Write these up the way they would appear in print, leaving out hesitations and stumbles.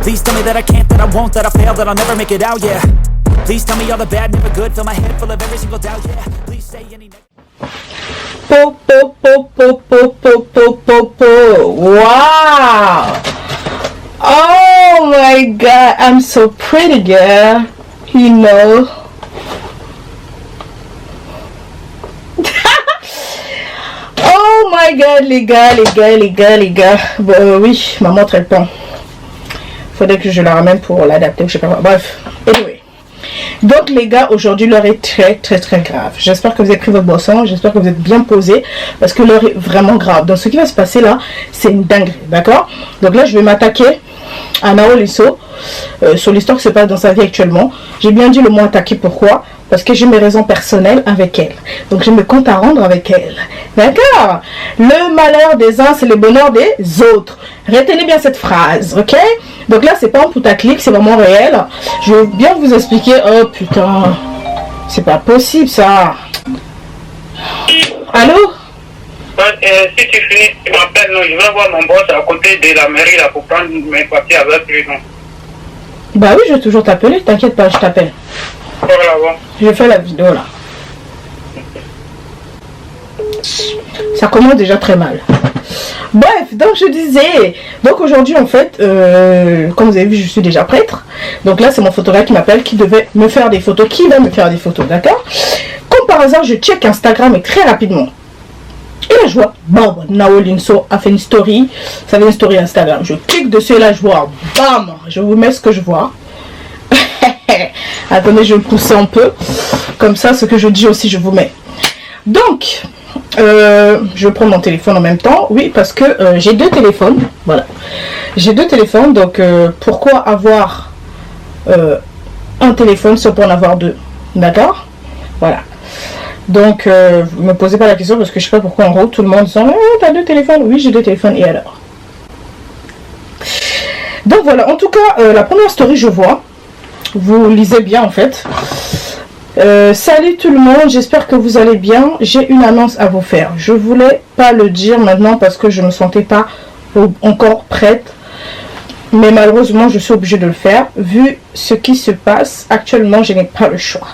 Please tell me that I can't, that I won't, that I fail, that I'll never make it out, yeah. Please tell me all the bad, never good, fill my head full of every single doubt, yeah. Please say any Po, po, po, po, po, po, po, po, po. Wow. Oh my God, I'm so pretty, girl. You know. Oh my God, les gars. Bon, oui, ma montre elle pend. Faudrait que je la ramène pour l'adapter ou je sais pas quoi. Bref, anyway. Donc les gars, aujourd'hui l'heure est très grave. J'espère que vous avez pris votre boisson, j'espère que vous êtes bien posés parce que l'heure est vraiment grave. Donc ce qui va se passer là, c'est une dinguerie, d'accord? Donc là je vais m'attaquer à Nao Lisso sur l'histoire qui se passe dans sa vie actuellement. J'ai bien dit le mot attaquer, pourquoi? Parce que j'ai mes raisons personnelles avec elle. Donc j'ai mes comptes à rendre avec elle. D'accord? Le malheur des uns, c'est le bonheur des autres. Retenez bien cette phrase, ok? Donc là, c'est pas un putaclic, c'est vraiment réel. Je vais bien vous expliquer. Oh putain, c'est pas possible ça. Allô? Si tu finis, tu m'appelles, non, je vais voir mon boss à côté de la mairie là pour prendre mes papiers avec lui, non? Bah oui, je vais toujours t'appeler, t'inquiète pas, je t'appelle. Voilà, bon. Je fais la vidéo là. Ça commence déjà très mal. Bref, donc je disais, donc aujourd'hui en fait, comme vous avez vu, je suis déjà prêtre. Donc là, c'est mon photographe qui m'appelle, qui devait me faire des photos, qui va me faire des photos, d'accord? Comme par hasard, je check Instagram et très rapidement. Et là, je vois, bam, Nao Lisso a fait une story. Ça fait une story Instagram. Je clique dessus et là, je vois, bam, je vous mets ce que je vois. Attendez, je vais pousser un peu. Comme ça, ce que je dis aussi, je vous mets. Donc, je vais prendre mon téléphone en même temps. Oui, parce que j'ai deux téléphones. Voilà. J'ai deux téléphones. Donc, pourquoi avoir un téléphone si on peut en avoir deux? D'accord? Voilà. Donc, ne me posez pas la question parce que je sais pas pourquoi en gros tout le monde dit oh, t'as deux téléphones? Oui, j'ai deux téléphones. Et alors? Donc voilà. En tout cas, la première story, je vois. Vous lisez bien en fait. Salut tout le monde, j'espère que vous allez bien. J'ai une annonce à vous faire. Je voulais pas le dire maintenant parce que je me sentais pas encore prête. Mais malheureusement, je suis obligée de le faire. Vu ce qui se passe actuellement, je n'ai pas le choix.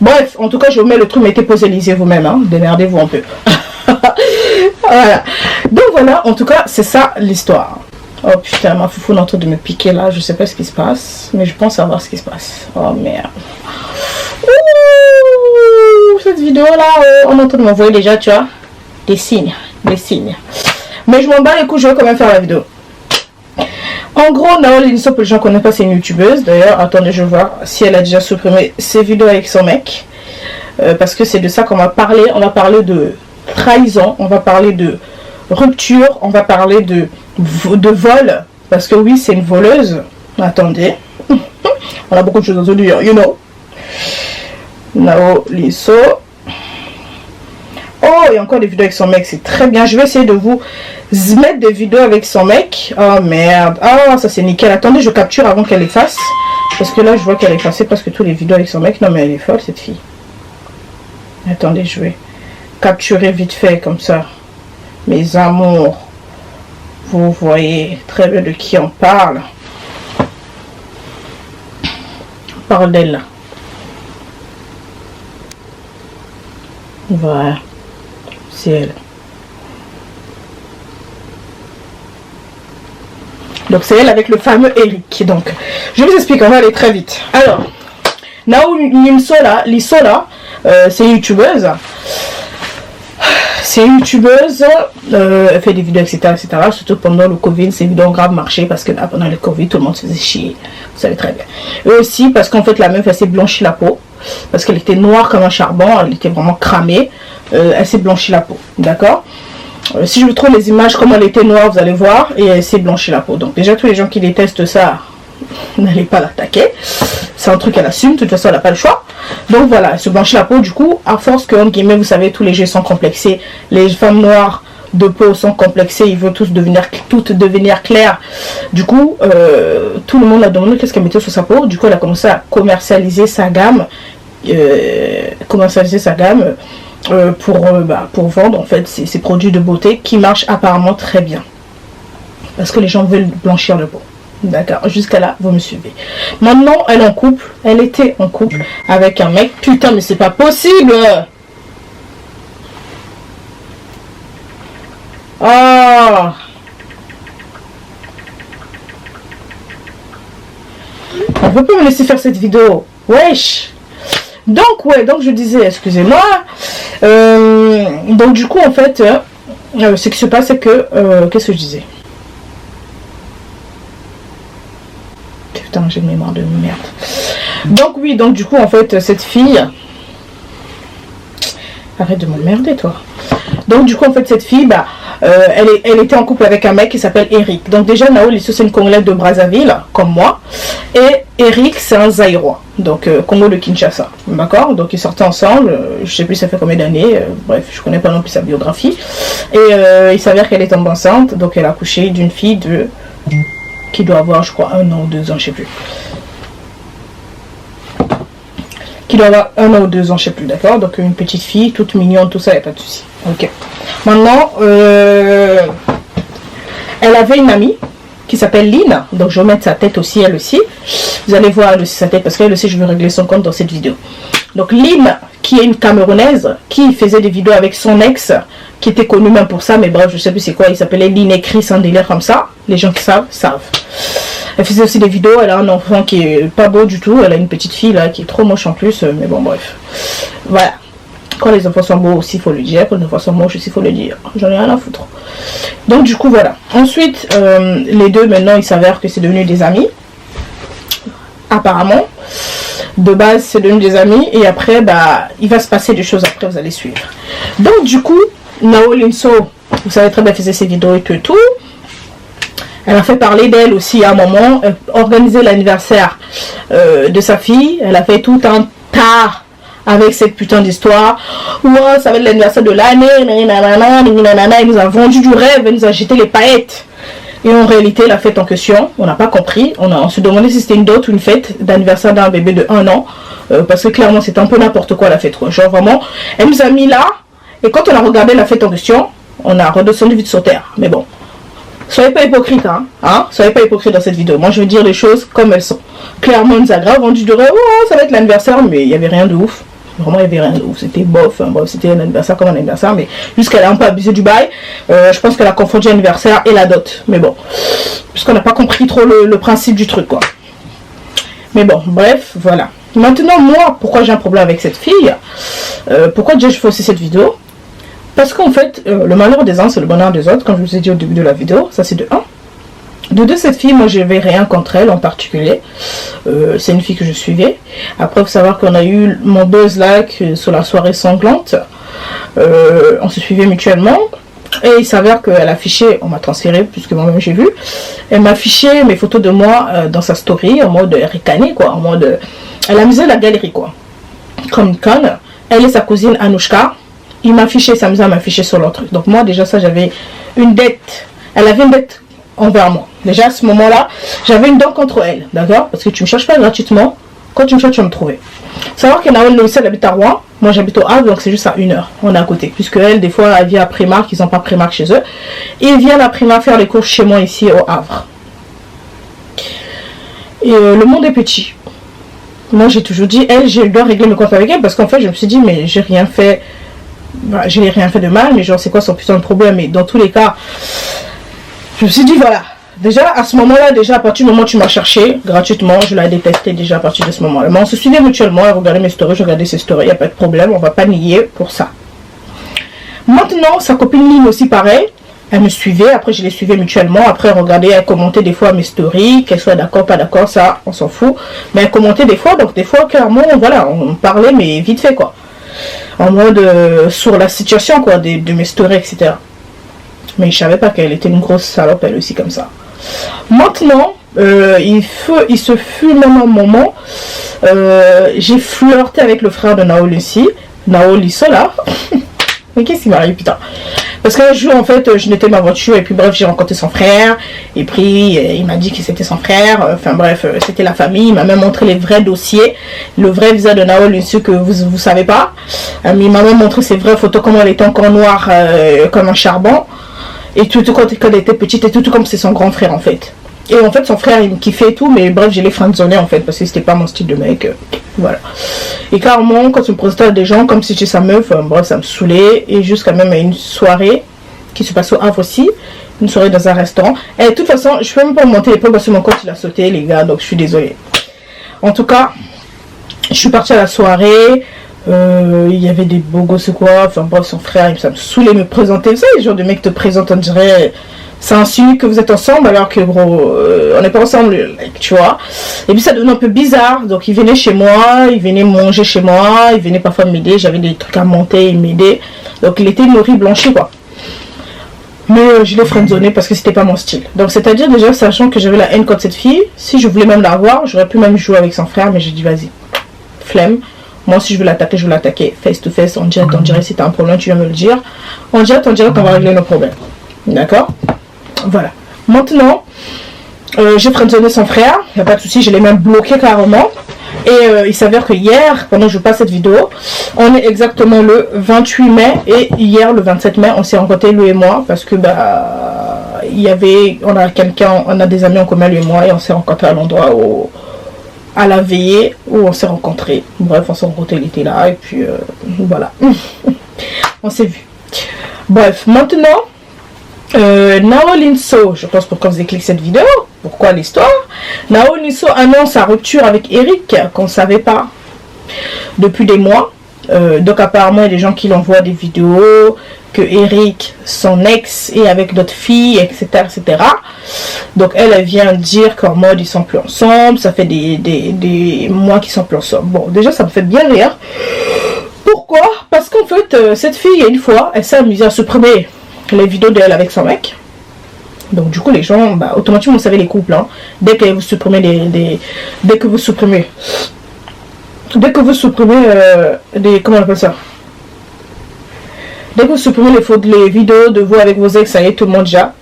Bref, en tout cas, je vous mets le truc, mettez posez, lisez vous-même. Hein. Démerdez-vous un peu. Voilà. Donc voilà, en tout cas, c'est ça l'histoire. Oh putain, ma foufou est en train de me piquer là. Je sais pas ce qui se passe, mais je pense savoir ce qui se passe. Oh merde. Ouh, cette vidéo là, on est en train de m'envoyer déjà, tu vois, des signes. Mais je m'en bats les couilles, je vais quand même faire la vidéo. En gros, Nao Lisso, pour les gens qui ne connaissent pas, c'est une youtubeuse. D'ailleurs, attendez, je vais voir si elle a déjà supprimé ses vidéos avec son mec. Parce que c'est de ça qu'on va parler. On va parler de trahison, on va parler de rupture, on va parler de vol. Parce que oui, c'est une voleuse. Attendez. On a beaucoup de choses à dire, you know. Nao Lisso. Oh, il y a encore des vidéos avec son mec, c'est très bien. Je vais essayer de vous mettre des vidéos avec son mec. Oh merde. Oh, ça c'est nickel. Attendez, je capture avant qu'elle efface. Parce que là, je vois qu'elle a effacé presque toutes les vidéos avec son mec. Non, mais elle est folle, cette fille. Attendez, je vais capturer vite fait, comme ça. Mes amours. Vous voyez très bien de qui on parle. On parle d'elle, là. Voilà. C'est elle. Donc c'est elle avec le fameux Eric. Donc je vous explique, on va aller très vite. Alors Nao Lisso là, c'est une youtubeuse. C'est une youtubeuse, elle fait des vidéos etc. Surtout pendant le Covid, ces vidéos ont grave marché parce que là, pendant le Covid tout le monde se faisait chier. Vous savez très bien. Et aussi parce qu'en fait la meuf elle s'est blanchie la peau. Parce qu'elle était noire comme un charbon, elle était vraiment cramée. Elle s'est blanchie la peau, d'accord? Si je vous trouve les images comme elle était noire, vous allez voir, et elle s'est blanchie la peau. Donc déjà tous les gens qui détestent ça, n'allez pas l'attaquer. C'est un truc qu'elle assume, de toute façon elle n'a pas le choix. Donc voilà, elle se blanchit la peau, du coup, à force que, entre guillemets, vous savez, tous les jeux sont complexés, les femmes noires de peau sont complexées, ils veulent toutes devenir claires. Du coup, tout le monde a demandé qu'est-ce qu'elle mettait sur sa peau. Du coup, elle a commencé à commercialiser sa gamme, pour vendre en fait ces produits de beauté qui marchent apparemment très bien. Parce que les gens veulent blanchir le peau. D'accord, jusqu'à là, vous me suivez. Maintenant, elle est en couple. Elle était en couple avec un mec. Putain, mais c'est pas possible. Oh. On peut pas me laisser faire cette vidéo. Wesh. Donc, ouais, donc je disais, excusez-moi. Donc, du coup, en fait, ce qui se passe, c'est que... qu'est-ce que je disais? Putain, j'ai une mémoire de merde. Donc, oui, donc, du coup, en fait, cette fille... Arrête de m'emmerder, toi. Donc, du coup, en fait, cette fille, bah... elle était en couple avec un mec qui s'appelle Eric. Donc déjà, Naol, c'est une Congolaise de Brazzaville, comme moi. Et Eric, c'est un Zaïrois. Donc Congo de Kinshasa. D'accord? Donc ils sortaient ensemble. Je sais plus ça fait combien d'années. Bref, je connais pas non plus sa biographie. Et il s'avère qu'elle est tombée enceinte. Donc elle a accouché d'une fille de... qui doit avoir, je crois, 1 an ou 2 ans, je sais plus. Qui doit avoir 1 an ou 2 ans, je sais plus, d'accord? Donc une petite fille, toute mignonne, tout ça, il n'y a pas de souci. Ok. Maintenant, elle avait une amie qui s'appelle Lynn. Donc je vais mettre sa tête aussi, elle aussi. Vous allez voir elle aussi sa tête parce qu'elle aussi, je vais régler son compte dans cette vidéo. Donc Lynn, qui est une Camerounaise, qui faisait des vidéos avec son ex, qui était connu même pour ça, mais bref, je sais plus c'est quoi, il s'appelait Lynn et Chris, un délire comme ça. Les gens qui savent, savent. Elle faisait aussi des vidéos, elle a un enfant qui est pas beau du tout, elle a une petite fille là qui est trop moche en plus, mais bon bref. Voilà. Quand les enfants sont beaux aussi, il faut le dire. Quand les enfants sont moches aussi, il faut le dire. J'en ai rien à foutre. Donc du coup, voilà. Ensuite, les deux, maintenant, il s'avère que c'est devenu des amis. Apparemment. De base, c'est devenu des amis. Et après, bah, il va se passer des choses après, vous allez suivre. Donc du coup, Naol Inso, vous savez très bien, faisait ses vidéos et tout. Elle a fait parler d'elle aussi à un moment. Elle organisait l'anniversaire de sa fille. Elle a fait tout un tas avec cette putain d'histoire. Ouais, ça va être l'anniversaire de l'année. Elle nous a vendu du rêve. Elle nous a jeté les paillettes. Et en réalité, la fête en question, on n'a pas compris. On se demandait si c'était une dot ou une fête d'anniversaire d'un bébé de 1 an. Parce que clairement, c'était un peu n'importe quoi la fête. Quoi. Genre vraiment, elle nous a mis là. Et quand on a regardé la fête en question, on a redescendu vite sur terre. Mais bon. Soyez pas hypocrite, hein. Soyez pas hypocrite dans cette vidéo. Moi, je veux dire les choses comme elles sont. Clairement, on nous a grave vendu du rêve. Oh, ça va être l'anniversaire, mais il n'y avait rien de ouf. Vraiment, il n'y avait rien de ouf. C'était bof. Hein. Bon, c'était un anniversaire comme un anniversaire, mais jusqu'elle a un peu abusé du bail. Je pense qu'elle a confondu l'anniversaire et la dot. Mais bon, puisqu'on n'a pas compris trop le principe du truc, quoi. Mais bon, bref, voilà. Maintenant, moi, pourquoi j'ai un problème avec cette fille? Pourquoi déjà je fais aussi cette vidéo? Parce qu'en fait, le malheur des uns, c'est le bonheur des autres, comme je vous ai dit au début de la vidéo. Ça, c'est de 1. De 2, cette fille, moi, je n'avais rien contre elle en particulier. C'est une fille que je suivais. Après, il faut savoir qu'on a eu mon buzz là sur la soirée sanglante. On se suivait mutuellement. Et il s'avère qu'elle affichait, on m'a transféré, puisque moi-même j'ai vu, elle m'a affiché mes photos de moi dans sa story, en mode ricané, quoi. En mode, elle amusait la galerie, quoi. Comme une conne. Elle et sa cousine Anouchka. Il m'affichait, s'amusait à m'afficher sur l'autre truc. Donc moi, déjà ça, j'avais une dette. Elle avait une dette envers moi. Déjà à ce moment-là, j'avais une dent contre elle, d'accord? Parce que tu me cherches pas gratuitement. Quand tu me cherches, tu vas me trouver. Savoir que Naol aussi, elle habite à Rouen. Moi, j'habite au Havre, donc c'est juste à 1 heure. On est à côté. Puisque elle, des fois, elle vient à Primark. Ils n'ont pas Primark chez eux. Et ils viennent à Primark faire les courses chez moi ici au Havre. Et le monde est petit. Moi, j'ai toujours dit, elle, je dois régler mes comptes avec elle. Parce qu'en fait, je me suis dit, mais j'ai rien fait. Bah, je n'ai rien fait de mal, mais genre c'est quoi son putain de problème? Et dans tous les cas, je me suis dit voilà, déjà à ce moment-là, déjà à partir du moment où tu m'as cherché gratuitement, je la détestais déjà à partir de ce moment-là. Mais on se suivait mutuellement, elle regardait mes stories, je regardais ses stories, il n'y a pas de problème, on va pas nier pour ça. Maintenant, sa copine Lynn aussi pareil, elle me suivait, après je les suivais mutuellement, après elle regardait, elle commentait des fois mes stories, qu'elle soit d'accord, pas d'accord, ça on s'en fout, mais elle commentait des fois, donc des fois clairement, voilà, on parlait mais vite fait quoi. En mode sur la situation quoi de mes stories etc. Mais je savais pas qu'elle était une grosse salope elle aussi comme ça. Maintenant il se fut même un moment j'ai flirté avec le frère de Naol ici, Naol Isola. Mais qu'est-ce qui m'arrive putain? Parce qu'un jour en fait je n'étais ma voiture et puis bref j'ai rencontré son frère et puis il m'a dit que c'était son frère, enfin bref c'était la famille, il m'a même montré les vrais dossiers, le vrai visa de Naol Insu que vous savez pas, il m'a même montré ses vraies photos comment elle était encore noire comme un charbon et tout quand elle était petite et tout comme c'est son grand frère en fait. Et en fait, son frère, il me kiffait et tout, mais bref, j'ai les friendzonné en fait, parce que c'était pas mon style de mec. Voilà. Et carrément, quand tu me présentais à des gens, comme si j'étais sa meuf, bref, ça me saoulait. Et jusqu'à même à une soirée qui se passe au Havre aussi, une soirée dans un restaurant. Et de toute façon, je peux même pas monter les pommes parce que mon compte il a sauté, les gars, donc je suis désolée. En tout cas, je suis partie à la soirée. Il y avait des beaux gosses ou quoi, enfin bref, son frère, ça me saoulait me présenter. Vous savez, le genre de mec te présente, on dirait, ça insinue que vous êtes ensemble alors que gros, on n'est pas ensemble, like, tu vois. Et puis ça devenait un peu bizarre, donc il venait chez moi, il venait manger chez moi, il venait parfois m'aider, j'avais des trucs à monter, il m'aidait. Donc il était nourri, blanchi quoi. Mais je l'ai friendzonné parce que c'était pas mon style. Donc c'est-à-dire déjà, sachant que j'avais la haine contre cette fille, si je voulais même la voir, j'aurais pu même jouer avec son frère, mais j'ai dit vas-y, flemme. Moi, si je veux l'attaquer, je veux l'attaquer face to face, en direct, si t'as un problème, tu viens me le dire. En direct, on va régler nos problèmes. D'accord? Voilà. Maintenant, j'ai friendzonné son frère, il n'y a pas de souci, je l'ai même bloqué carrément. Et il s'avère que hier, pendant que je passe cette vidéo, on est exactement le 28 mai et hier, le 27 mai, on s'est rencontrés, lui et moi, parce que on a des amis en commun, lui et moi, et on s'est rencontrés à l'endroit où... à la veillée où on s'est rencontrés. Bref, on s'est rencontrés, il était là, et puis voilà. On s'est vu. Bref, maintenant, Nao Linso, je pense pourquoi vous avez cliqué cette vidéo, pourquoi l'histoire. Nao Linso annonce sa rupture avec Eric, qu'on ne savait pas depuis des mois. Donc apparemment, il y a des gens qui l'envoient des vidéos, que Eric, son ex, est avec d'autres filles, etc., etc. Donc elle vient dire qu'en mode ils sont plus ensemble, ça fait des mois qu'ils sont plus ensemble. Bon, déjà ça me fait bien rire. Pourquoi? Parce qu'en fait, cette fille, une fois, elle s'est amusée à supprimer les vidéos d'elle avec son mec. Donc du coup les gens, automatiquement vous savez les couples, hein, dès que vous supprimez dès que vous supprimez comment on appelle ça, dès que vous supprimez les vidéos de vous avec vos ex, ça y est, tout le monde déjà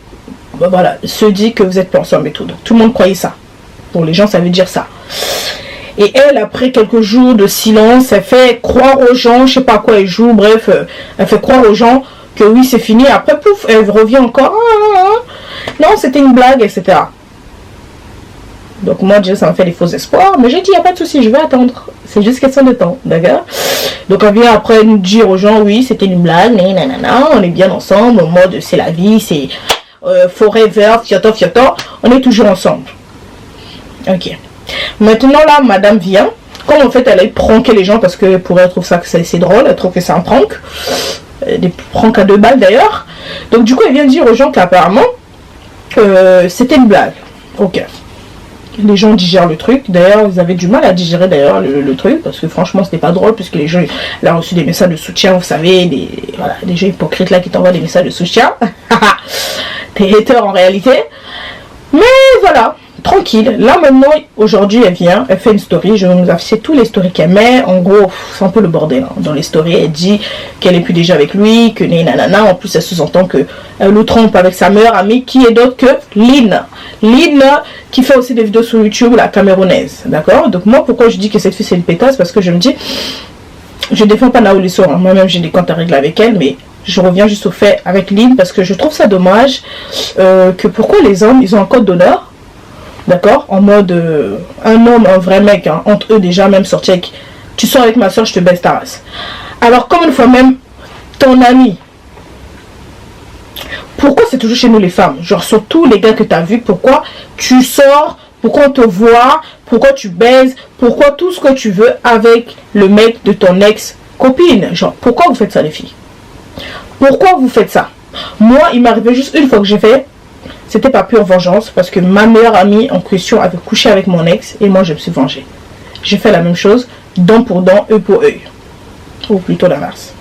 voilà, se dit que vous êtes plus ensemble et tout. Donc, tout le monde croyait ça. Pour les gens, ça veut dire ça. Et elle, après quelques jours de silence, elle fait croire aux gens, je sais pas à quoi elle joue, bref, elle fait croire aux gens que oui, c'est fini. Après, pouf, elle revient encore. Non, c'était une blague, etc. Donc moi, déjà, ça m'a fait des faux espoirs. Mais j'ai dit, il n'y a pas de souci, je vais attendre. C'est juste question de temps, d'accord? Donc elle vient après nous dire aux gens, oui, c'était une blague, nanana, on est bien ensemble, en mode, c'est la vie, c'est forever, fioto, on est toujours ensemble. Ok. Maintenant, là, madame vient. Comme en fait, elle a pranké les gens, parce que pour elle, elle trouve ça que c'est drôle, elle trouve que c'est un prank. Des pranks à 2 balles, d'ailleurs. Donc du coup, elle vient dire aux gens qu'apparemment, c'était une blague. Ok. Les gens digèrent le truc. D'ailleurs, ils avaient du mal à digérer d'ailleurs le truc. Parce que franchement, c'était pas drôle. Puisque les gens, elle a reçu des messages de soutien. Vous savez, des gens hypocrites là qui t'envoient des messages de soutien. T'es haters en réalité. Mais voilà, tranquille. Là maintenant, aujourd'hui, elle vient. Elle fait une story. Je vais vous afficher tous les stories qu'elle met. En gros, c'est un peu le bordel. Hein. Dans les stories, elle dit qu'elle est plus déjà avec lui. Que nanana. En plus, elle sous-entend qu'elle le trompe avec sa meilleure amie. Qui est d'autre que Lynn. Lynn, qui fait aussi des vidéos sur YouTube, la camerounaise, d'accord? Donc moi, pourquoi je dis que cette fille c'est une pétasse? Parce que je me dis, je défends pas Nao Linso, hein. Moi-même j'ai des comptes à régler avec elle, mais je reviens juste au fait avec Lynn, parce que je trouve ça dommage que pourquoi les hommes, ils ont un code d'honneur, d'accord? En mode, un homme, un vrai mec, hein, entre eux déjà, même sortir avec, tu sors avec ma soeur, je te baisse ta race. Alors comme une fois même, ton ami, pourquoi c'est toujours chez nous les femmes? Genre surtout les gars que tu as vus, pourquoi tu sors, pourquoi on te voit, pourquoi tu baises, pourquoi tout ce que tu veux avec le mec de ton ex-copine? Genre pourquoi vous faites ça les filles? Pourquoi vous faites ça? Moi il m'est arrivé juste une fois que j'ai fait, c'était pas pure vengeance parce que ma meilleure amie en question avait couché avec mon ex et moi je me suis vengée. J'ai fait la même chose, dent pour dent, œil pour œil. Ou plutôt l'inverse.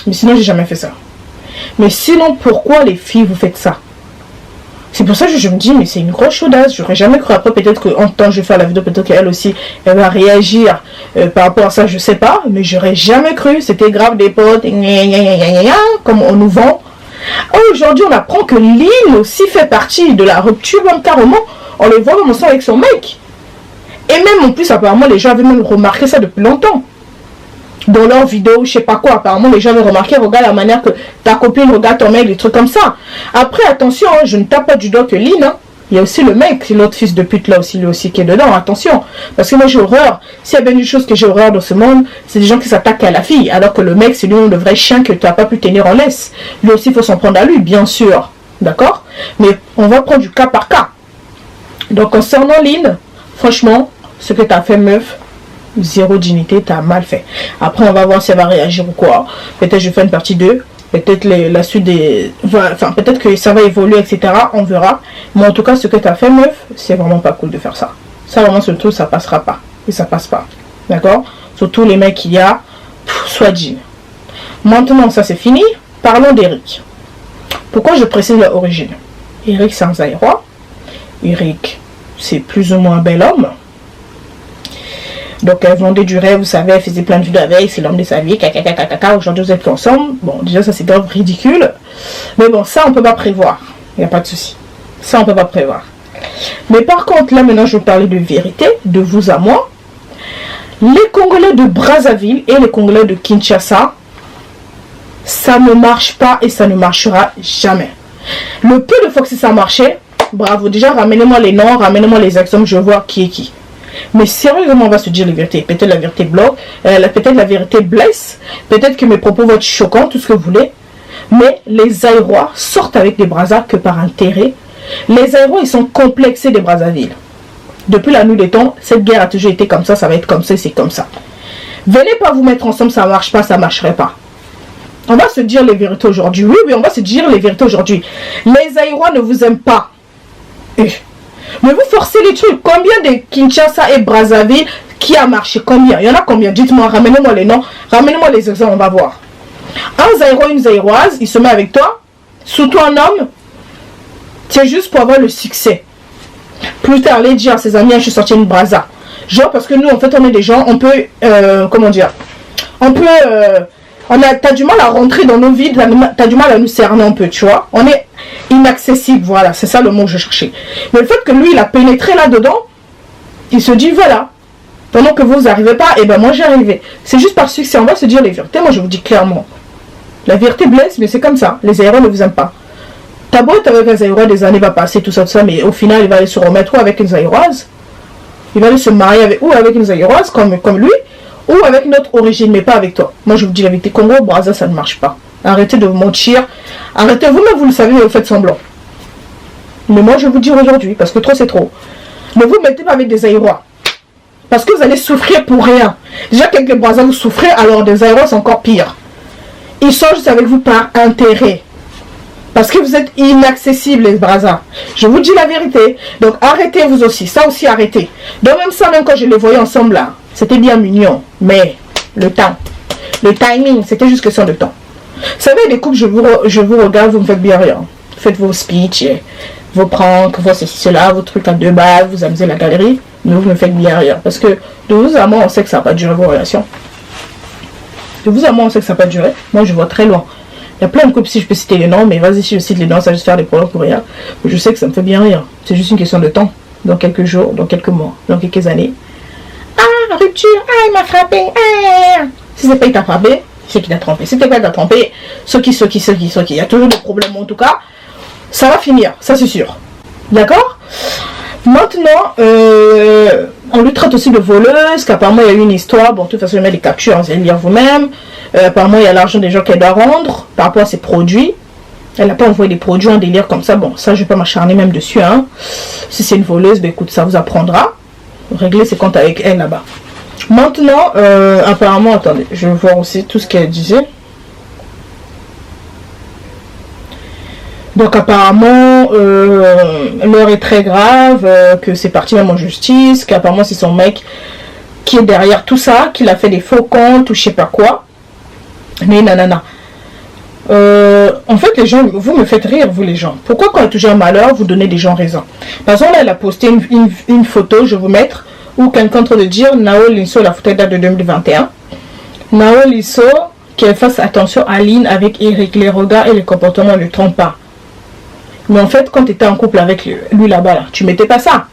Mais sinon j'ai jamais fait ça. Mais sinon, pourquoi les filles vous faites ça? C'est pour ça que je me dis, mais c'est une grosse chaudasse. J'aurais jamais cru. Après, peut-être qu'en temps je vais faire la vidéo, peut-être qu'elle aussi, elle va réagir par rapport à ça, je sais pas. Mais j'aurais jamais cru. C'était grave des potes, comme on nous vend. Aujourd'hui, on apprend que Lynn aussi fait partie de la rupture, même carrément. On les voit ensemble avec son mec. Et même en plus, apparemment, les gens avaient même remarqué ça depuis longtemps. Dans leurs vidéos, je sais pas quoi, apparemment les gens avaient remarqué, regarde la manière que ta copine regarde ton mec, des trucs comme ça. Après, attention, hein, je ne tape pas du doigt que Lynn, hein. Il y a aussi le mec, l'autre fils de pute là aussi, lui aussi qui est dedans, attention. Parce que moi j'ai horreur, s'il y a bien une chose que j'ai horreur dans ce monde, c'est des gens qui s'attaquent à la fille. Alors que le mec, c'est lui le vrai chien que tu n'as pas pu tenir en laisse. Lui aussi, il faut s'en prendre à lui, bien sûr. D'accord? Mais on va prendre du cas par cas. Donc concernant Lynn, franchement, ce que tu as fait meuf, zéro dignité, tu as mal fait. Après on va voir si elle va réagir ou quoi. Peut-être je fais une partie 2. Peut-être la suite des... Enfin, peut-être que ça va évoluer, etc. On verra. Mais en tout cas, ce que tu as fait, meuf, c'est vraiment pas cool de faire ça. Ça, vraiment, surtout, ça passera pas. Et ça passe pas. D'accord? Surtout les mecs qu'il y a, soit digne. Maintenant, ça c'est fini. Parlons d'Eric. Pourquoi je précise l'origine? Eric, c'est un Zaïrois. Eric, c'est plus ou moins un bel homme. Donc elle vendait du rêve, vous savez, elle faisait plein de vidéos avec, c'est l'homme de sa vie, caca. Aujourd'hui vous êtes ensemble. Bon, déjà ça c'est grave ridicule. Mais bon, ça on peut pas prévoir. Il n'y a pas de souci. Ça on peut pas prévoir. Mais par contre, là maintenant je vais parler de vérité, de vous à moi. Les Congolais de Brazzaville et les Congolais de Kinshasa, ça ne marche pas et ça ne marchera jamais. Le peu de fois que ça marchait, bravo. Déjà ramenez-moi les noms, ramenez-moi les exemples, je vois qui est qui. Mais sérieusement, on va se dire la vérité. Peut-être la vérité bloque, peut-être la vérité blesse, peut-être que mes propos vont être choquants, tout ce que vous voulez. Mais les Aïrois sortent avec des Brazzaville que par intérêt. Les Aïrois, ils sont complexés des Brazzaville. Depuis la nuit des temps, cette guerre a toujours été comme ça va être comme ça, c'est comme ça. Venez pas vous mettre ensemble, ça marche pas, ça marcherait pas. On va se dire les vérités aujourd'hui. Oui, on va se dire les vérités aujourd'hui. Les Aïrois ne vous aiment pas. Mais vous forcez les trucs. Combien de Kinshasa et Brazzaville qui a marché? Combien? Il y en a combien? Dites-moi, ramenez-moi les noms, ramenez-moi les exemples, on va voir. Un Zaïrois, une Zaïroise, il se met avec toi, surtout un homme, c'est juste pour avoir le succès. Plus tard, allez dire à ses amis, je suis sorti une Brazza. Genre, parce que nous, en fait, on est des gens, on peut, comment dire, on peut, t'as du mal à rentrer dans nos vies, t'as du mal à nous cerner un peu, tu vois. On est inaccessible, voilà, c'est ça le mot que je cherchais. Mais le fait que lui, il a pénétré là-dedans, il se dit, voilà, pendant que vous n'arrivez pas, et ben moi j'ai arrivé. C'est juste par succès, on va se dire les vérités, moi je vous dis clairement. La vérité blesse, mais c'est comme ça, les Aïrois ne vous aiment pas. T'as beau être avec un Zaïrois, des années va passer, tout ça, mais au final, il va aller se remettre ou avec une Zaïroise, il va aller se marier avec, ou avec une Zaïroise comme lui, ou avec une autre origine, mais pas avec toi. Moi je vous dis la vérité, Congo, Brazza, ça ne marche pas. Arrêtez de vous mentir. Arrêtez, vous-même vous le savez, mais vous faites semblant. Mais moi je vous dis aujourd'hui, parce que trop c'est trop. Ne vous mettez pas avec des Aïrois. Parce que vous allez souffrir pour rien. Déjà quelques Brazza vous souffrez, alors des Aïrois c'est encore pire. Ils sont juste avec vous par intérêt. Parce que vous êtes inaccessibles les Brazza. Je vous dis la vérité. Donc arrêtez vous aussi. Ça aussi arrêtez. Donc même ça, même quand je les voyais ensemble là, c'était bien mignon. Mais le temps, le timing, c'était juste question de temps. Vous savez, les couples, je vous regarde, vous me faites bien rien. Faites vos speeches, vos pranks, vos ceci, cela, vos trucs à deux balles, vous amusez la galerie, mais vous me faites bien rien. Parce que de vous à moi, on sait que ça va pas durer vos relations. De vous à moi, on sait que ça va pas durer. Moi, je vois très loin. Il y a plein de couples, si je peux citer les noms, mais vas-y, si je cite les noms, ça va juste faire des problèmes pour rien. Je sais que ça me fait bien rire. C'est juste une question de temps. Dans quelques jours, dans quelques mois, dans quelques années. Ah, rupture, ah, il m'a frappé, ah. Si c'est pas il t'a frappé, c'est qui t'a trompé. Si t'es pas t'a trompé, ce qui. Il y a toujours des problèmes en tout cas. Ça va finir, ça c'est sûr. D'accord? Maintenant, on lui traite aussi de voleuse, qu'apparemment il y a eu une histoire. Bon, de toute façon, je mets les captures, vous allez lire vous-même. Apparemment, il y a l'argent des gens qu'elle doit rendre par rapport à ses produits. Elle n'a pas envoyé des produits en délire comme ça. Bon, ça, je ne vais pas m'acharner même dessus. Hein. Si c'est une voleuse, ben écoute, ça vous apprendra. Réglez ses comptes avec elle là-bas. Maintenant, apparemment, attendez, je vais voir aussi tout ce qu'elle disait. Donc apparemment, l'heure est très grave, que c'est parti même en justice, qu'apparemment c'est son mec qui est derrière tout ça, qu'il a fait des faux comptes ou je sais pas quoi. Mais nanana. En fait, les gens, vous me faites rire, vous les gens. Pourquoi quand il y a toujours un malheur, vous donnez des gens raison? Par exemple, là, elle a posté une photo, je vais vous mettre, où quelqu'un est en train de dire, Nao Lisso, la photo date de 2021. Nao Lisso, qu'elle fasse attention à Lynn avec Eric, les regards et les comportements ne trompent pas. Mais en fait, quand tu étais en couple avec lui là-bas, là, tu mettais pas ça.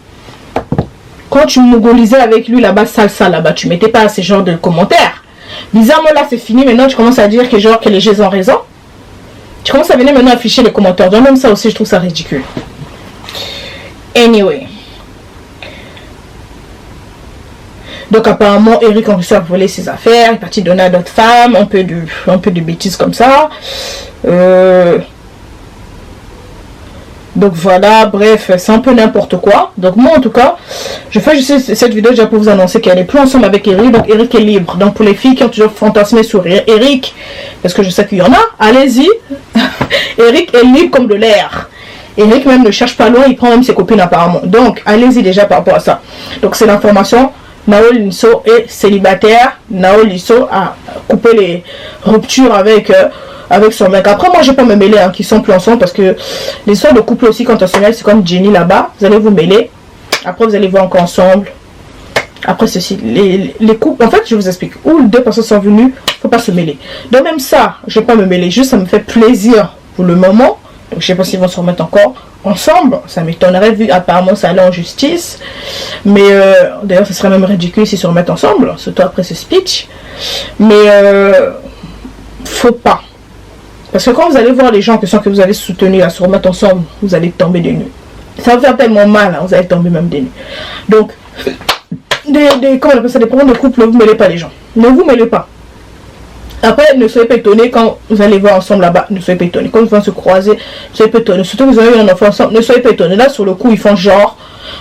Quand tu mongolisais avec lui là-bas, ça là-bas, tu mettais pas ces genres de commentaires. Bizarrement, là, c'est fini. Maintenant, tu commences à dire que genre que les gens ont raison. Tu commences à venir maintenant afficher les commentaires. Donc, même ça aussi, je trouve ça ridicule. Anyway. Donc apparemment, Eric a réussi à voler ses affaires, il est parti donner à d'autres femmes, un peu de bêtises comme ça. Donc voilà, bref, c'est un peu n'importe quoi. Donc moi en tout cas, je fais juste cette vidéo déjà pour vous annoncer qu'elle n'est plus ensemble avec Eric. Donc Eric est libre. Donc pour les filles qui ont toujours fantasmé sur Eric, parce que je sais qu'il y en a, allez-y. Eric est libre comme de l'air. Eric même ne cherche pas loin, il prend même ses copines apparemment. Donc allez-y déjà par rapport à ça. Donc c'est l'information. Nao Lisso est célibataire. Nao Lisso a coupé les ruptures avec son mec. Après moi je vais pas me mêler qui sont plus ensemble, parce que l'histoire de couple aussi quand on se mêle, c'est comme Jenny là-bas, vous allez vous mêler, après vous allez voir encore ensemble. Après ceci, les couples, en fait je vous explique, où deux personnes sont venues, faut pas se mêler. Donc même ça, je vais pas me mêler, juste ça me fait plaisir pour le moment. Donc je sais pas s'ils vont se remettre encore ensemble, ça m'étonnerait vu apparemment ça allait en justice. Mais d'ailleurs ce serait même ridicule s'ils se remettent ensemble, surtout après ce speech. Mais faut pas. Parce que quand vous allez voir les gens que vous avez soutenus à se remettre ensemble, vous allez tomber des nues. Ça va faire tellement mal, vous allez tomber même des nues. Donc, comment on appelle ça, des problèmes de couple, ne vous mêlez pas les gens. Ne vous mêlez pas. Après, ne soyez pas étonnés quand vous allez voir ensemble là-bas. Ne soyez pas étonnés. Quand ils vont se croiser, ne soyez pas étonnés. Surtout que vous avez eu un enfant ensemble, ne soyez pas étonnés. Là, sur le coup, ils font genre.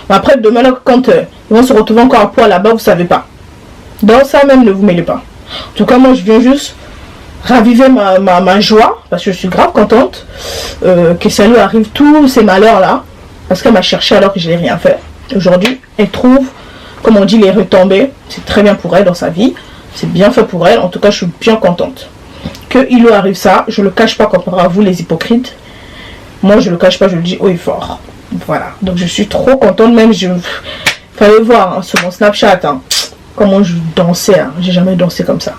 Mais après, demain, là, quand ils vont se retrouver encore à poil là-bas, vous ne savez pas. Dans ça même, ne vous mêlez pas. En tout cas, moi, je viens juste raviver ma joie, parce que je suis grave contente que ça lui arrive tous ces malheurs là, parce qu'elle m'a cherché alors que je n'ai rien fait. Aujourd'hui elle trouve, comme on dit, les retombées. C'est très bien pour elle dans sa vie, c'est bien fait pour elle. En tout cas je suis bien contente qu'il lui arrive ça. Je le cache pas comparé à vous les hypocrites, moi je le cache pas, je le dis haut et fort. Voilà, donc je suis trop contente. Même fallait voir sur mon Snapchat comment je dansais, j'ai jamais dansé comme ça.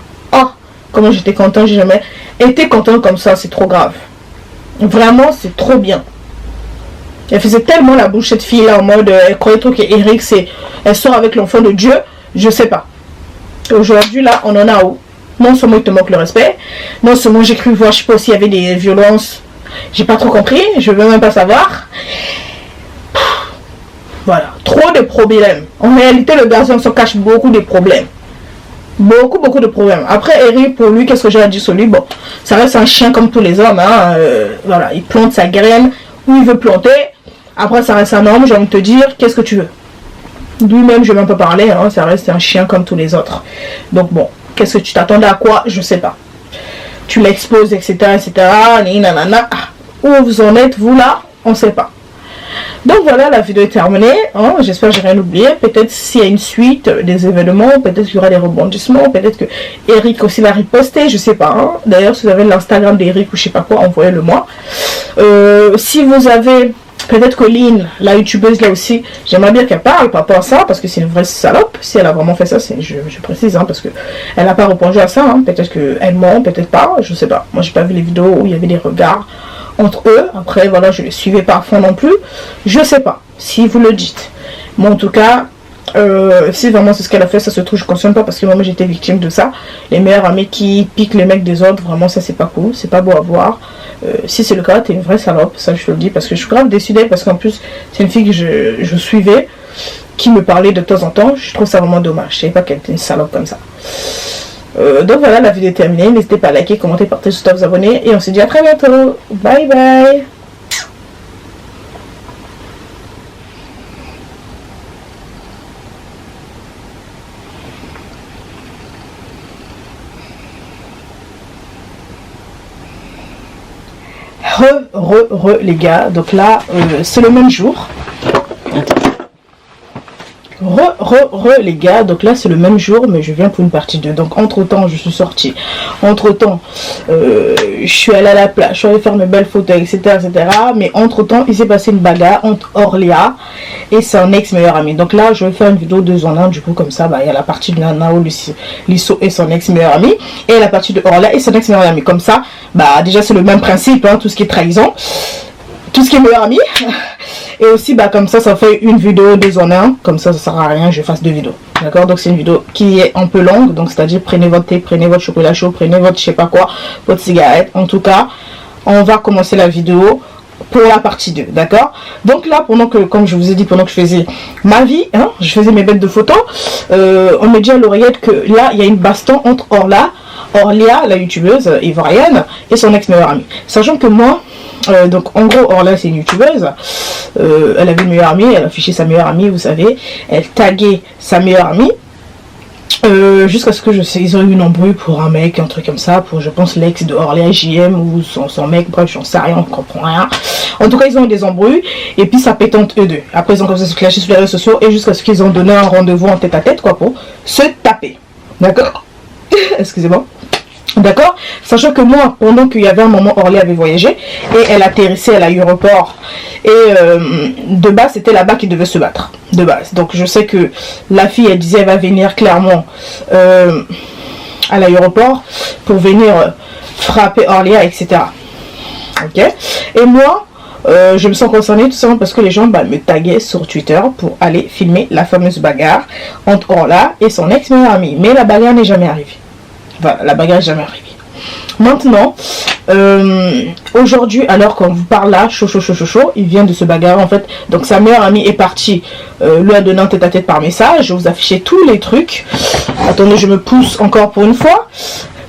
Comment j'étais content, j'ai jamais été content comme ça, c'est trop grave. Vraiment, c'est trop bien. Elle faisait tellement la bouche, cette fille-là, en mode, elle croyait trop qu'Eric, elle sort avec l'enfant de Dieu, je sais pas. Aujourd'hui, là, on en a où? Non seulement il te manque le respect, non seulement j'ai cru voir, je sais pas s'il y avait des violences, j'ai pas trop compris, je veux même pas savoir. Voilà, trop de problèmes. En réalité, le garçon se cache beaucoup de problèmes. Beaucoup de problèmes. Après Eric, pour lui, qu'est-ce que j'ai à dire sur lui? Bon, ça reste un chien comme tous les hommes, voilà, il plante sa graine où il veut planter. Après ça reste un homme, j'ai envie de te dire, qu'est-ce que tu veux? Lui-même je vais même pas parler, ça reste un chien comme tous les autres. Donc bon, qu'est-ce que tu t'attendais à quoi? Je sais pas. Tu l'exposes, etc. Où vous en êtes vous là? On sait pas. Donc voilà, la vidéo est terminée, j'espère que j'ai rien oublié. Peut-être s'il y a une suite des événements, peut-être qu'il y aura des rebondissements, peut-être que Eric aussi va riposter, je sais pas. D'ailleurs, si vous avez l'Instagram d'Eric ou je sais pas quoi, envoyez-le moi. Si vous avez, peut-être que Lynn, la youtubeuse là aussi, j'aimerais bien qu'elle parle par rapport à ça, parce que c'est une vraie salope. Si elle a vraiment fait ça, je précise, parce que elle n'a pas répondu à ça, peut-être qu'elle ment, peut-être pas, je sais pas. Moi j'ai pas vu les vidéos où il y avait des regards entre eux. Après voilà, je les suivais pas à fond non plus, je sais pas si vous le dites, mais en tout cas si vraiment c'est ce qu'elle a fait, ça se trouve, je cautionne pas, parce que moi j'étais victime de ça. Les meilleurs amis qui piquent les mecs des autres, vraiment ça c'est pas cool, c'est pas beau à voir. Si c'est le cas, t'es une vraie salope, ça je te le dis, parce que je suis grave déçue d'elle, parce qu'en plus c'est une fille que je suivais, qui me parlait de temps en temps. Je trouve ça vraiment dommage, je savais pas qu'elle était une salope comme ça. Donc voilà, la vidéo est terminée. N'hésitez pas à liker, commenter, partager, surtout vous abonner. Et on se dit à très bientôt. Bye bye. Les gars. Donc là, c'est le même jour. Les gars, donc là c'est le même jour, mais je viens pour une partie 2. Donc entre temps je suis sortie, entre temps je suis allée à la plage, je suis allée faire mes belles photos, etc. Mais entre temps il s'est passé une bagarre entre Orléa et son ex meilleur ami. Donc là je vais faire une vidéo 2 en 1, du coup comme ça il y a la partie de Nao Lisso et son ex meilleur ami, et la partie de Orléa et son ex meilleur ami. Comme ça déjà c'est le même principe, tout ce qui est trahison, tout ce qui est meilleur ami. Et aussi comme ça fait une vidéo 2 en 1, comme ça sert à rien, je fasse 2 vidéos, d'accord. Donc c'est une vidéo qui est un peu longue, donc c'est à dire prenez votre thé, prenez votre chocolat chaud, prenez votre je sais pas quoi, votre cigarette. En tout cas on va commencer la vidéo pour la partie 2, d'accord? Donc là, pendant que, comme je vous ai dit, pendant que je faisais ma vie, hein, je faisais mes bêtes de photos, on me dit à l'oreillette que là, il y a une baston entre Orlia, la youtubeuse ivoirienne, et son ex-meilleur ami. Sachant que moi, donc en gros, Orlia, c'est une youtubeuse, elle avait une meilleure amie, elle affichait sa meilleure amie, vous savez, elle taguait sa meilleure amie, jusqu'à ce que je sais, ils ont eu une embrouille pour un mec, un truc comme ça, pour je pense l'ex de Orlia JM ou son mec, bref, j'en sais rien, on comprend rien. En tout cas, ils ont eu des embrouilles et puis ça pétante eux deux. Après, ils ont comme ça se clasher sur les réseaux sociaux et jusqu'à ce qu'ils ont donné un rendez-vous en tête à tête, quoi, pour se taper. D'accord? Excusez-moi. D'accord? Sachant que moi, pendant qu'il y avait un moment, Orlia avait voyagé et elle atterrissait à l'aéroport. Et de base, c'était là-bas qu'ils devaient se battre. De base. Donc je sais que la fille, elle disait, elle va venir clairement à l'aéroport pour venir frapper Orlia, etc. Ok? Et moi, je me sens concernée tout simplement parce que les gens me taguaient sur Twitter pour aller filmer la fameuse bagarre entre Orlia et son ex-meilleur ami. Mais la bagarre n'est jamais arrivée. Voilà, la bagarre n'est jamais arrivée. Maintenant, aujourd'hui, alors qu'on vous parle là, chaud, il vient de se bagarrer en fait. Donc sa meilleure amie est partie, lui a donné un tête à tête par message. Je vais vous afficher tous les trucs. Attendez, je me pousse encore pour une fois.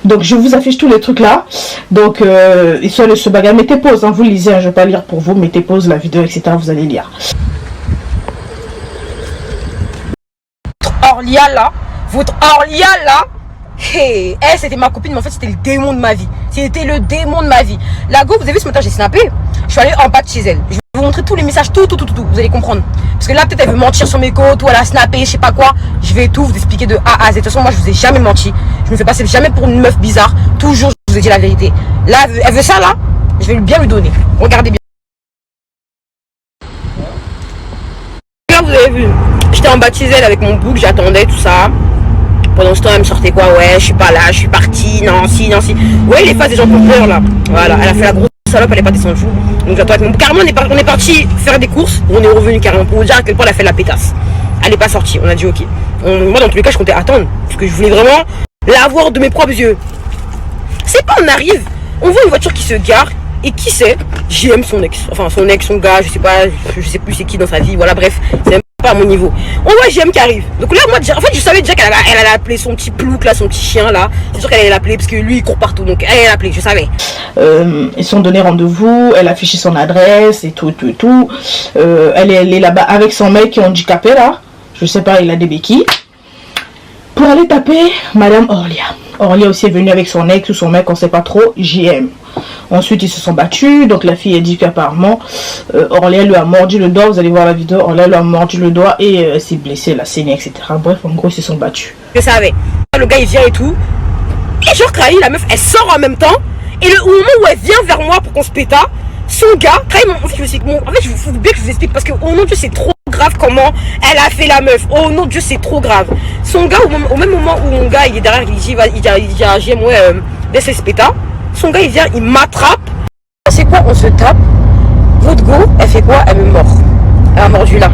Donc je vous affiche tous les trucs là. Donc histoire de se bagarrer. Mettez pause, hein, vous lisez, hein, je ne vais pas lire pour vous. Mettez pause la vidéo, etc. Vous allez lire. Orlia là, votre Orlia là. Hey, elle c'était ma copine, mais en fait c'était le démon de ma vie. C'était le démon de ma vie. La go, vous avez vu ce matin, j'ai snappé. Je suis allée en bas de chez elle. Je vais vous montrer tous les messages, tout. Vous allez comprendre. Parce que là, peut-être elle veut mentir sur mes côtes, ou elle a snappé, je sais pas quoi. Je vais tout vous expliquer de A à Z. De toute façon, moi je vous ai jamais menti. Je me fais passer jamais pour une meuf bizarre. Toujours, je vous ai dit la vérité. Là, elle veut ça là. Je vais bien lui donner. Regardez bien. Là, vous avez vu. J'étais en bas de chez elle avec mon bouc, j'attendais tout ça. Pendant ce temps, elle me sortait quoi? Ouais, je suis pas là, je suis partie, non, si. Ouais, les phases des gens qui ont peur là. Voilà, elle a fait la grosse salope, elle est pas descendue. Donc j'attends avec mon... Carrément, on est parti faire des courses. On est revenu carrément pour vous dire à quel point elle a fait la pétasse. Elle est pas sortie, on a dit ok. Moi, dans tous les cas, je comptais attendre. Parce que je voulais vraiment la voir de mes propres yeux. C'est pas, on arrive, on voit une voiture qui se gare. Et qui c'est? J'aime son ex. Enfin, son ex, son gars, je sais plus c'est qui dans sa vie. Voilà, bref, c'est même pas à mon niveau. On voit JM qui arrive. Donc là, moi, en fait, je savais déjà qu'elle allait appeler son petit plouc, là, son petit chien, là. C'est sûr qu'elle allait l'appeler parce que lui, il court partout. Donc, elle allait l'appeler, je savais. Ils se sont donné rendez-vous, elle a affiché son adresse et tout. Elle est là-bas avec son mec qui est handicapé, là. Je sais pas, il a des béquilles. Pour aller taper Madame Orlia. Orlia aussi est venue avec son ex ou son mec, on sait pas trop, JM. Ensuite, ils se sont battus. Donc, la fille a dit qu'apparemment, Orlia lui a mordu le doigt. Vous allez voir la vidéo. Orlia lui a mordu le doigt et elle s'est blessée, elle a saigné, etc. Bref, en gros, ils se sont battus. Je savais. Le gars, il vient et tout. Et genre, Kraï, la meuf, elle sort en même temps. Et au moment où elle vient vers moi pour qu'on se péta, son gars, Kraï, en fait, je vous bien que je vous explique parce que, oh non, Dieu, c'est trop grave comment elle a fait la meuf. Oh non, Dieu, c'est trop grave. Son gars, au même moment où mon gars, il est derrière, il dit à JM, ouais, laisse-les se péta. Son gars il vient, il m'attrape. C'est quoi? On se tape. Votre go, elle fait quoi? Elle me mord. Elle m'a mordu là.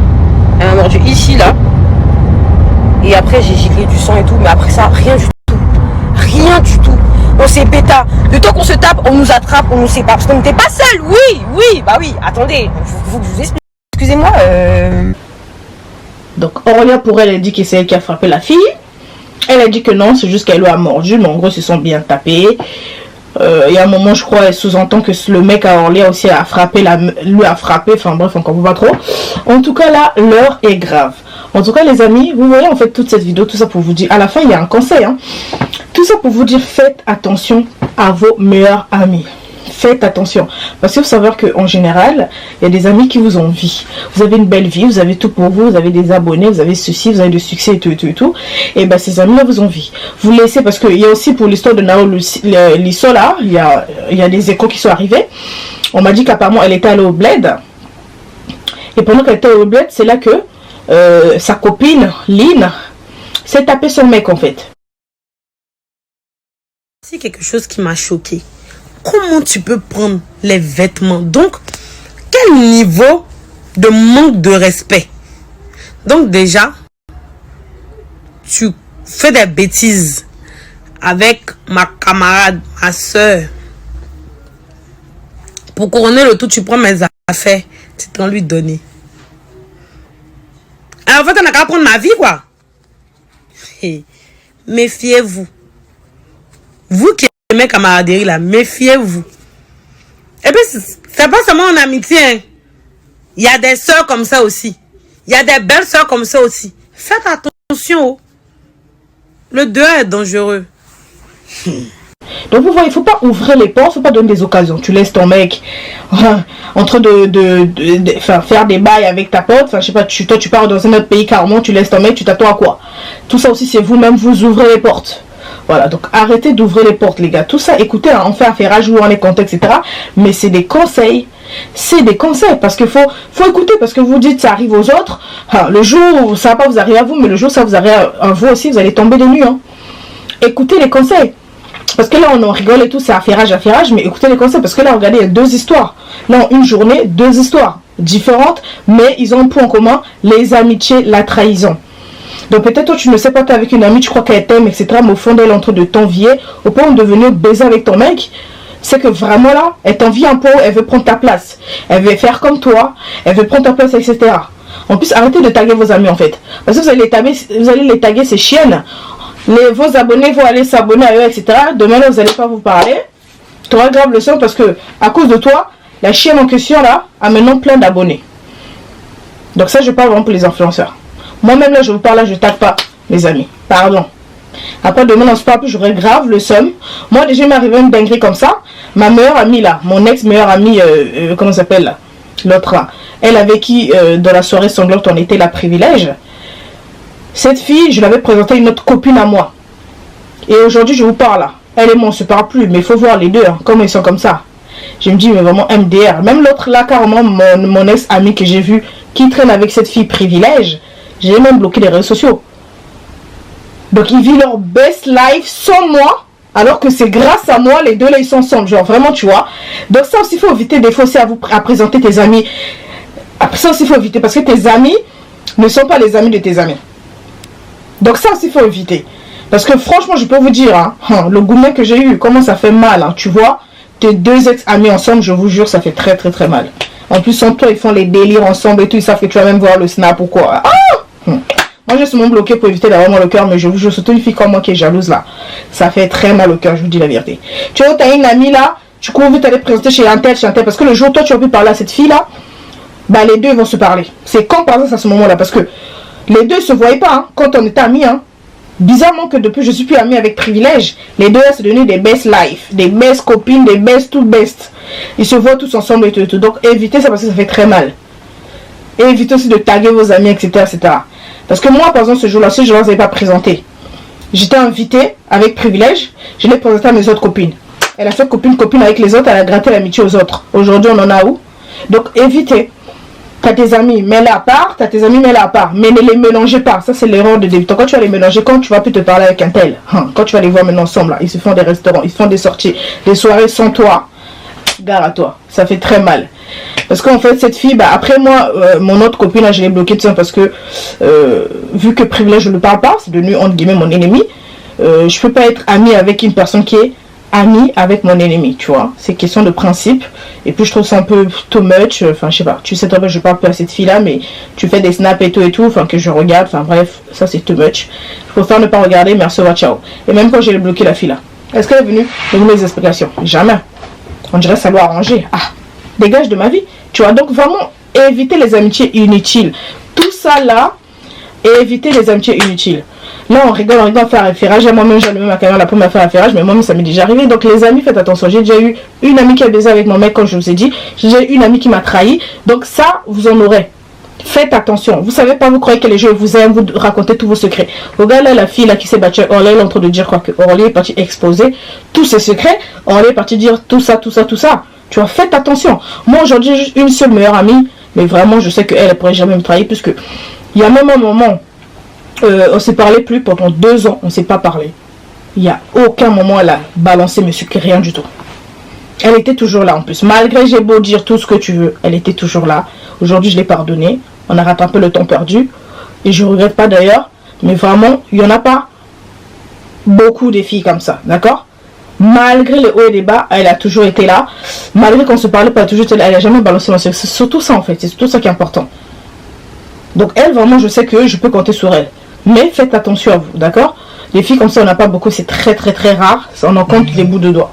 Elle m'a mordu ici là. Et après j'ai giclé du sang et tout. Mais après ça, rien du tout. Rien du tout. On s'est péta. Le temps qu'on se tape, on nous attrape, on nous sépare. Parce qu'on n'était pas seuls. Oui, bah oui. Attendez, faut que je vous explique. Excusez-moi. Donc Orlia pour elle, elle dit que c'est elle qui a frappé la fille. Elle a dit que non, c'est juste qu'elle lui a mordu. Mais en gros, ils se sont bien tapés. Il y a un moment, je crois, elle sous-entend que le mec à Orlia aussi a frappé, lui a frappé, enfin bref, on comprend pas trop. En tout cas, là, l'heure est grave. En tout cas, les amis, vous voyez en fait toute cette vidéo, tout ça pour vous dire, à la fin, il y a un conseil, hein. Tout ça pour vous dire, faites attention à vos meilleurs amis. Faites attention. Parce qu'il faut savoir qu'en général, il y a des amis qui vous envient. Vous avez une belle vie, vous avez tout pour vous, vous avez des abonnés, vous avez ceci, vous avez du succès et tout. Et bien, ces amis-là vous envient. Vous laissez, parce qu'il y a aussi pour l'histoire de Nao Lisso, là, il y a des échos qui sont arrivés. On m'a dit qu'apparemment, elle était allée au bled. Et pendant qu'elle était au bled, c'est là que sa copine, Lynn, s'est tapée son mec, en fait. C'est quelque chose qui m'a choqué. Comment tu peux prendre les vêtements? Donc, quel niveau de manque de respect? Donc déjà, tu fais des bêtises avec ma camarade, ma soeur. Pour couronner le tout, tu prends mes affaires. Tu t'en lui donner. Alors, en fait, on n'a qu'à prendre ma vie, quoi. Hey, méfiez-vous. Vous qui aimez camaraderie, là, méfiez-vous. Et puis, c'est pas seulement en amitié, hein. Il y a des sœurs comme ça aussi. Il y a des belles sœurs comme ça aussi. Faites attention. Oh. Le dehors est dangereux. Donc vous voyez, il faut pas ouvrir les portes, il faut pas donner des occasions. Tu laisses ton mec en train de faire des bails avec ta pote. Enfin, je sais pas, toi tu pars dans un autre pays carrément, tu laisses ton mec, tu t'attends à quoi? Tout ça aussi, c'est vous-même, vous ouvrez les portes. Voilà, donc arrêtez d'ouvrir les portes, les gars. Tout ça, écoutez, hein, on fait affairage, où on est content, etc. Mais c'est des conseils. C'est des conseils, parce qu'il faut écouter, parce que vous dites ça arrive aux autres. Le jour où ça va pas vous arriver à vous, mais le jour où ça vous arrive à vous aussi, vous allez tomber des nues. Hein. Écoutez les conseils. Parce que là, on en rigole et tout, c'est affairage, mais écoutez les conseils, parce que là, regardez, il y a 2 histoires. Là, en une journée, 2 histoires différentes, mais ils ont un point en commun, les amitiés, la trahison. Donc peut-être toi, tu ne sais pas, tu es avec une amie, tu crois qu'elle t'aime, etc., mais au fond d'elle, en train de t'envier, au point de venir baiser avec ton mec, c'est que vraiment là, elle t'envie un peu, elle veut prendre ta place, elle veut faire comme toi, elle veut prendre ta place, etc. En plus, arrêtez de taguer vos amis, en fait. Parce que vous allez les taguer, ces chiennes. Vos abonnés vont aller s'abonner à eux, etc. Demain, là, vous n'allez pas vous parler. Tu auras grave le son parce que, à cause de toi, la chienne en question, là, a maintenant plein d'abonnés. Donc ça, je parle vraiment pour les influenceurs. Moi-même, là, je vous parle, là, je ne tague pas, mes amis. Pardon. Après, demain, on se parle plus, j'aurai grave le somme. Moi, déjà, il m'est arrivé une dinguerie comme ça. Ma meilleure amie, là, mon ex-meilleure amie, comment ça s'appelle, là, l'autre, là, elle avec qui, dans la soirée sanglante, on était la privilège. Cette fille, je l'avais présentée à une autre copine à moi. Et aujourd'hui, je vous parle là. Elle et moi, on ne se parle plus. Mais il faut voir les deux, hein, comment ils sont comme ça. Je me dis, mais vraiment MDR. Même l'autre là, carrément, mon ex-ami que j'ai vu, qui traîne avec cette fille privilège, j'ai même bloqué les réseaux sociaux. Donc, ils vivent leur best life sans moi. Alors que c'est grâce à moi, les deux là, ils sont ensemble. Genre, vraiment, tu vois. Donc, ça aussi, il faut éviter des fois aussi à présenter tes amis. Après ça aussi, il faut éviter. Parce que tes amis ne sont pas les amis de tes amis. Donc ça aussi, il faut éviter. Parce que franchement, je peux vous dire, hein, le gourmet que j'ai eu, comment ça fait mal, hein, tu vois. Tes 2 ex-amis ensemble, je vous jure, ça fait très très très mal. En plus, sans toi, ils font les délires ensemble et tout, ils savent que tu vas même voir le snap ou quoi. Moi, je suis mon bloqué pour éviter d'avoir mal au cœur, mais je vous jure, surtout une fille comme moi qui est jalouse là. Ça fait très mal au cœur, je vous dis la vérité. Tu vois, tu as une amie là, tu cours vite aller présenter chez un tel, parce que le jour où toi, tu vas plus parler à cette fille là, bah les deux vont se parler. C'est quand par exemple à ce moment-là, parce que les deux se voyaient pas, hein, quand on était amis. Hein. Bizarrement que depuis je suis plus amie avec privilège, les deux sont devenus des best life, des best copines, des best tout best. Ils se voient tous ensemble et tout. Donc évitez ça parce que ça fait très mal. Et évitez aussi de taguer vos amis, etc. etc. Parce que moi, par exemple, ce jour-là, je ne l'avais pas présenté. J'étais invitée avec privilège, je l'ai présenté à mes autres copines. Elle a fait copine avec les autres, elle a gratté l'amitié aux autres. Aujourd'hui, on en a où? Donc évitez. T'as tes amis, mets-les à part, mais ne les mélangez pas. Ça, c'est l'erreur de débutant. Quand tu vas les mélanger, quand tu vas plus te parler avec un tel, quand tu vas les voir maintenant ensemble, là, ils se font des restaurants, ils se font des sorties, des soirées sans toi, gare à toi. Ça fait très mal. Parce qu'en fait, cette fille, bah, après moi, mon autre copine, là, je l'ai bloquée de ça parce que, vu que privilège, je ne parle pas, c'est devenu, entre guillemets, mon ennemi. Je peux pas être amie avec une personne qui est amie avec mon ennemi, tu vois. C'est question de principe. Et puis je trouve ça un peu too much. Enfin, je sais pas. Tu sais, toi, je parle pas à cette fille-là, mais tu fais des snaps et tout. Enfin, que je regarde. Enfin, bref, ça c'est too much. Je préfère ne pas regarder. Merci, au revoir, ciao. Et même quand j'ai bloqué la fille là, est-ce qu'elle est venue donner des explications? Jamais. On dirait que ça doit arranger. Ah, dégage de ma vie. Tu vois, donc vraiment, éviter les amitiés inutiles. Tout ça là, éviter les amitiés inutiles. Là, on rigole, faire affairage. Moi-même, j'allumais ma caméra là pour me faire affairage, mais moi-même, ça m'est déjà arrivé. Donc, les amis, faites attention. J'ai déjà eu une amie qui a baisé avec mon mec, comme je vous ai dit. J'ai déjà eu une amie qui m'a trahi. Donc, ça, vous en aurez. Faites attention. Vous savez pas, vous croyez que les gens vous aiment, vous racontez tous vos secrets. Regarde là, la fille là qui s'est battue. Orly est en train de dire quoi? Que Orly est partie exposer tous ses secrets. Orly est partie dire tout ça, tout ça, tout ça. Tu vois, faites attention. Moi, aujourd'hui, j'ai juste une seule meilleure amie. Mais vraiment, je sais qu'elle ne pourrait jamais me trahir, puisque il y a même un moment. On s'est parlé plus pendant 2 ans, on ne s'est pas parlé. Il n'y a aucun moment elle a balancé mes secrets, rien du tout. Elle était toujours là en plus. Malgré j'ai beau dire tout ce que tu veux, elle était toujours là. Aujourd'hui, je l'ai pardonnée. On a rattrapé le temps perdu. Et je ne regrette pas d'ailleurs. Mais vraiment, il n'y en a pas beaucoup des filles comme ça. D'accord? Malgré les hauts et les bas, elle a toujours été là. Malgré qu'on se parlait pas toujours, elle a jamais balancé mon sexe. C'est surtout ça en fait, c'est surtout ça qui est important. Donc elle, vraiment, je sais que je peux compter sur elle. Mais faites attention à vous, d'accord? Les filles comme ça, on n'a pas beaucoup, c'est très rare. On en compte les bouts de doigts.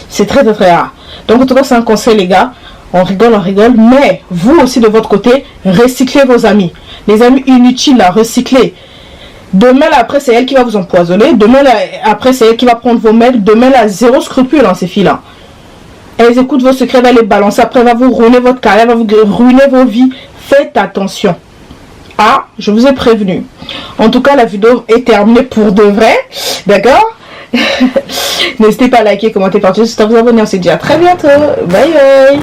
C'est très rare. Donc en tout cas, c'est un conseil les gars. On rigole, mais vous aussi de votre côté, recyclez vos amis. Les amis inutiles là, recyclez. Demain là, après, c'est elle qui va vous empoisonner. Demain là, après, c'est elle qui va prendre vos mails. Demain là, zéro scrupule, hein, ces filles-là. Elles écoutent vos secrets, elles va les balancer. Après, elle va vous ruiner votre carrière, elle va vous ruiner vos vies. Faites attention. Ah, je vous ai prévenu. En tout cas, la vidéo est terminée pour de vrai. D'accord? N'hésitez pas à liker, commenter, partager, vous abonner. On se dit à très bientôt. Bye bye.